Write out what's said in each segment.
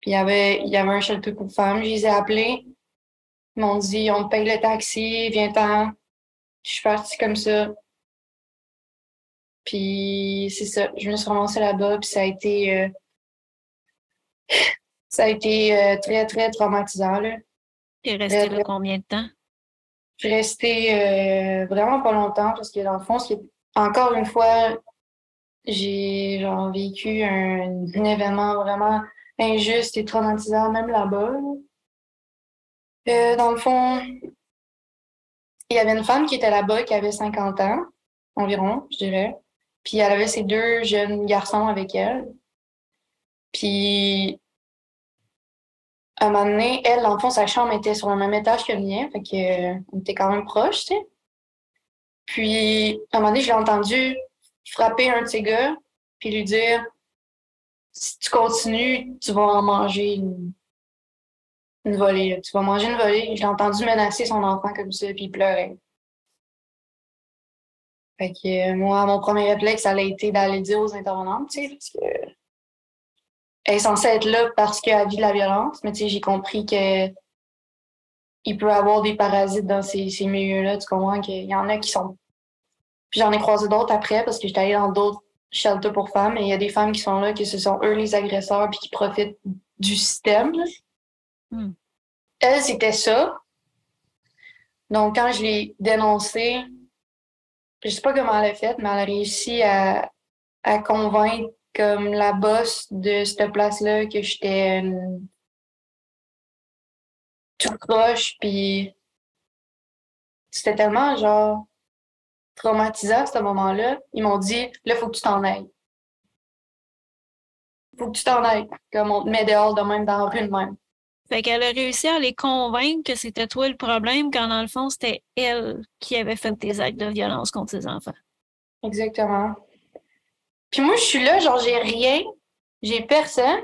Puis il y avait un shelter pour femmes. Je les ai appelés. Ils m'ont dit, on te paye le taxi, viens-t'en. Je suis partie comme ça. Puis c'est ça. Je me suis ramassée là-bas, puis ça a été très, très traumatisant, là. T'es Très, resté là très. combien de temps? Je suis restée vraiment pas longtemps parce que dans le fond, encore une fois, j'ai genre vécu un événement vraiment injuste et traumatisant, même là-bas, là. Dans le fond, il y avait une femme qui était là-bas qui avait 50 ans, environ, je dirais. Puis elle avait ses deux jeunes garçons avec elle. Puis à un moment donné, elle, dans le fond, sa chambre était sur le même étage que le mien, fait que, on était quand même proches, tu sais. Puis à un moment donné, je l'ai entendu frapper un de ses gars, puis lui dire, si tu continues, tu vas en manger une volée, là. Tu vas manger une volée. Je l'ai entendu menacer son enfant comme ça, puis il pleurait. Fait que moi, mon premier réflexe, ça a été d'aller dire aux intervenantes, tu sais, parce que elle est censée être là parce qu'elle vit de la violence, mais tu sais, j'ai compris que il peut y avoir des parasites dans ces milieux-là. Tu comprends qu'il y en a qui sont. Puis j'en ai croisé d'autres après parce que j'étais allée dans d'autres shelters pour femmes et il y a des femmes qui sont là, que ce sont eux les agresseurs puis qui profitent du système, là. Hmm. Elle, c'était ça. Donc, quand je l'ai dénoncée, je sais pas comment elle a fait, mais elle a réussi à convaincre comme la boss de cette place-là que j'étais tout croche, puis c'était tellement genre traumatisant à ce moment-là. Ils m'ont dit, là, faut que tu t'en ailles. Faut que tu t'en ailles. Comme on te met dehors de même dans la rue de même. Fait qu'elle a réussi à les convaincre que c'était toi le problème, quand dans le fond, c'était elle qui avait fait des actes de violence contre ses enfants. Exactement. Puis moi, je suis là, genre, j'ai rien, j'ai personne.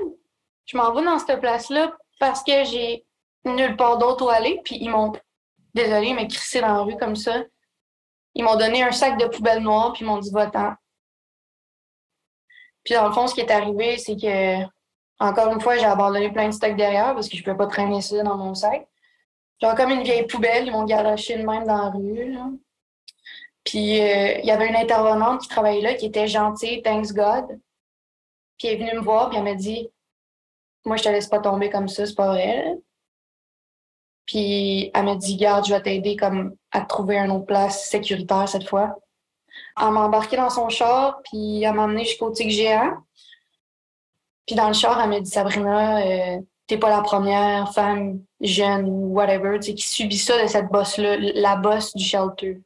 Je m'en vais dans cette place-là parce que j'ai nulle part d'autre où aller. Puis ils m'ont, désolé, mais crissé dans la rue comme ça. Ils m'ont donné un sac de poubelle noire, puis ils m'ont dit, va-t'en. Puis dans le fond, ce qui est arrivé, c'est que, encore une fois, j'ai abandonné plein de stocks derrière parce que je ne pouvais pas traîner ça dans mon sac. Genre comme une vieille poubelle, ils m'ont garoché de même dans la rue, là. Puis il y avait une intervenante qui travaillait là, qui était gentille, thanks God. Puis elle est venue me voir, puis elle m'a dit, moi, je te laisse pas tomber comme ça, c'est pas vrai, là. Puis elle m'a dit, garde, je vais t'aider comme à trouver une autre place sécuritaire cette fois. Elle m'a embarqué dans son char, puis elle m'a emmené jusqu'au Tigre géant. Puis dans le char, elle m'a dit, Sabrina, t'es pas la première femme jeune ou whatever, tu sais, qui subit ça de cette boss-là, la boss du shelter.